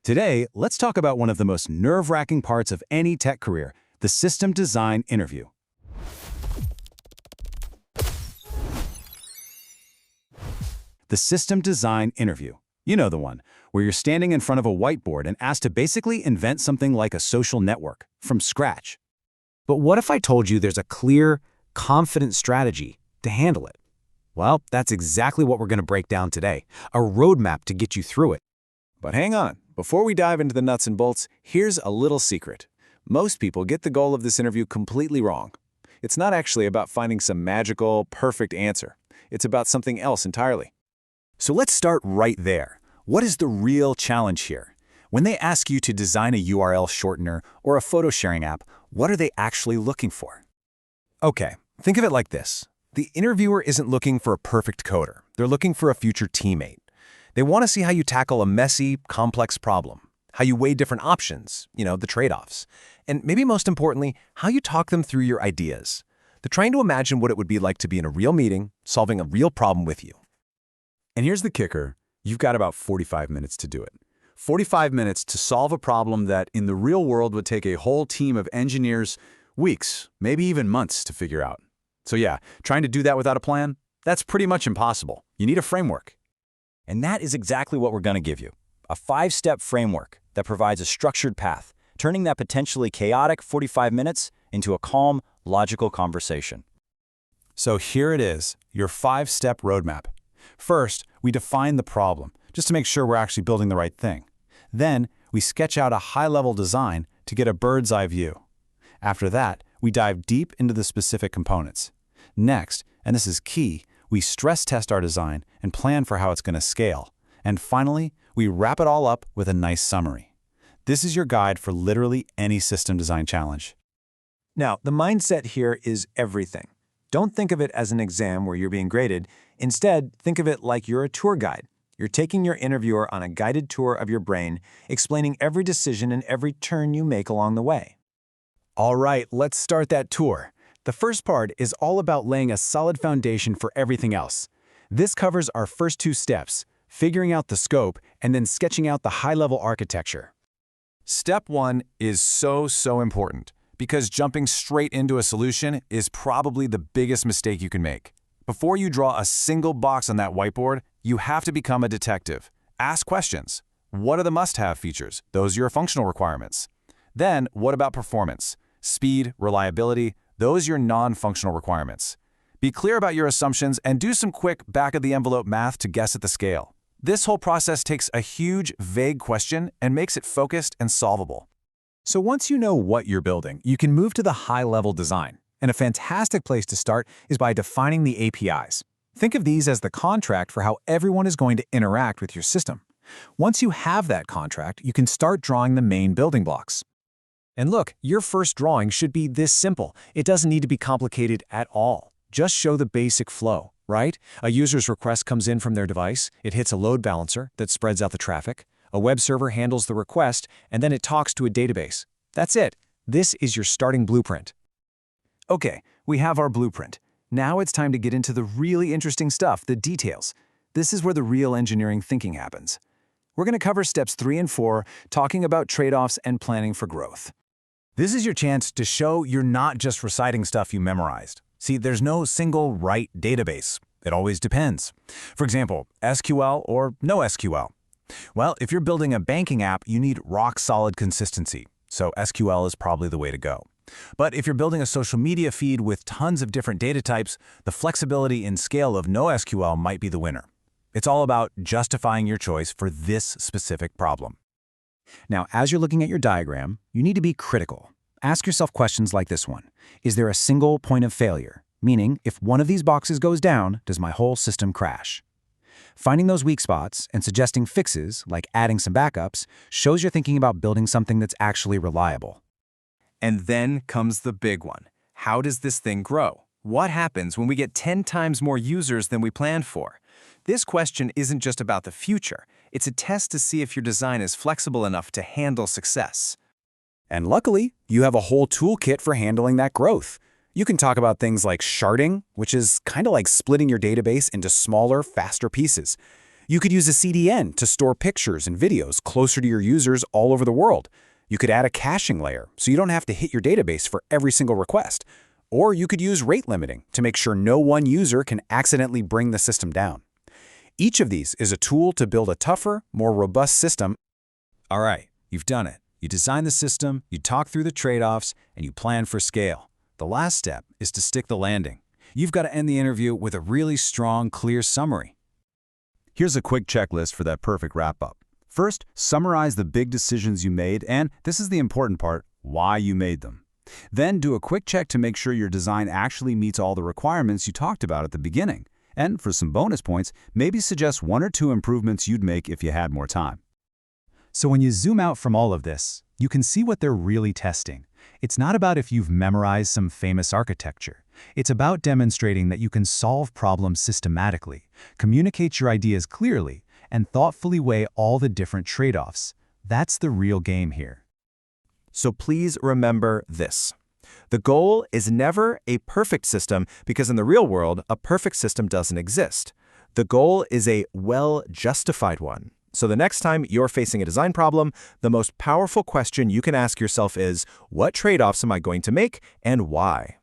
Today, let's talk about one of the most nerve-wracking parts of any tech career, the system design interview. The system design interview. You know the one, where you're standing in front of a whiteboard and asked to basically invent something like a social network from scratch. But what if I told you there's a clear, confident strategy to handle it? Well, that's exactly what we're going to break down today, a roadmap to get you through it. But hang on, before we dive into the nuts and bolts, here's a little secret. Most people get the goal of this interview completely wrong. It's not actually about finding some magical, perfect answer. It's about something else entirely. So let's start right there. What is the real challenge here? When they ask you to design a URL shortener or a photo sharing app, what are they actually looking for? Okay, think of it like this. The interviewer isn't looking for a perfect coder. They're looking for a future teammate. They want to see how you tackle a messy, complex problem, how you weigh different options, the trade-offs, and maybe most importantly, how you talk them through your ideas. They're trying to imagine what it would be like to be in a real meeting, solving a real problem with you. And here's the kicker. You've got about 45 minutes to do it. 45 minutes to solve a problem that in the real world would take a whole team of engineers weeks, maybe even months to figure out. So yeah, trying to do that without a plan, that's pretty much impossible. You need a framework. And that is exactly what we're going to give you. A 5-step framework that provides a structured path, turning that potentially chaotic 45 minutes into a calm, logical conversation. So here it is, your 5-step roadmap. First, we define the problem, just to make sure we're actually building the right thing. Then, we sketch out a high-level design to get a bird's-eye view. After that, we dive deep into the specific components. Next, and this is key, we stress test our design and plan for how it's going to scale. And finally, we wrap it all up with a nice summary. This is your guide for literally any system design challenge. Now, the mindset here is everything. Don't think of it as an exam where you're being graded. Instead, think of it like you're a tour guide. You're taking your interviewer on a guided tour of your brain, explaining every decision and every turn you make along the way. All right, let's start that tour. The first part is all about laying a solid foundation for everything else. This covers our first 2 steps, figuring out the scope and then sketching out the high-level architecture. Step 1 is so important, because jumping straight into a solution is probably the biggest mistake you can make. Before you draw a single box on that whiteboard, you have to become a detective. Ask questions. What are the must-have features? Those are your functional requirements. Then, what about performance? Speed, reliability, those are your non-functional requirements. Be clear about your assumptions and do some quick back-of-the-envelope math to guess at the scale. This whole process takes a huge, vague question and makes it focused and solvable. So once you know what you're building, you can move to the high-level design. And a fantastic place to start is by defining the APIs. Think of these as the contract for how everyone is going to interact with your system. Once you have that contract, you can start drawing the main building blocks. And look, your first drawing should be this simple. It doesn't need to be complicated at all. Just show the basic flow, right? A user's request comes in from their device, it hits a load balancer that spreads out the traffic, a web server handles the request, and then it talks to a database. That's it. This is your starting blueprint. Okay, we have our blueprint. Now it's time to get into the really interesting stuff, the details. This is where the real engineering thinking happens. We're going to cover steps 3 and 4, talking about trade-offs and planning for growth. This is your chance to show you're not just reciting stuff you memorized. See, there's no single right database. It always depends. For example, SQL or no SQL. Well, if you're building a banking app, you need rock-solid consistency, so SQL is probably the way to go. But if you're building a social media feed with tons of different data types, the flexibility and scale of no SQL might be the winner. It's all about justifying your choice for this specific problem. Now, as you're looking at your diagram, you need to be critical. Ask yourself questions like this one. Is there a single point of failure? Meaning, if one of these boxes goes down, does my whole system crash? Finding those weak spots and suggesting fixes, like adding some backups, shows you're thinking about building something that's actually reliable. And then comes the big one. How does this thing grow? What happens when we get 10 times more users than we planned for? This question isn't just about the future. It's a test to see if your design is flexible enough to handle success. And luckily, you have a whole toolkit for handling that growth. You can talk about things like sharding, which is kind of like splitting your database into smaller, faster pieces. You could use a CDN to store pictures and videos closer to your users all over the world. You could add a caching layer so you don't have to hit your database for every single request. Or you could use rate limiting to make sure no one user can accidentally bring the system down. Each of these is a tool to build a tougher, more robust system. All right, you've done it. You design the system, you talk through the trade-offs, and you plan for scale. The last step is to stick the landing. You've got to end the interview with a really strong, clear summary. Here's a quick checklist for that perfect wrap-up. First, summarize the big decisions you made, and this is the important part, why you made them. Then do a quick check to make sure your design actually meets all the requirements you talked about at the beginning. And for some bonus points, maybe suggest 1 or 2 improvements you'd make if you had more time. So when you zoom out from all of this, you can see what they're really testing. It's not about if you've memorized some famous architecture. It's about demonstrating that you can solve problems systematically, communicate your ideas clearly, and thoughtfully weigh all the different trade-offs. That's the real game here. So please remember this. The goal is never a perfect system because in the real world, a perfect system doesn't exist. The goal is a well-justified one. So the next time you're facing a design problem, the most powerful question you can ask yourself is, what trade-offs am I going to make and why?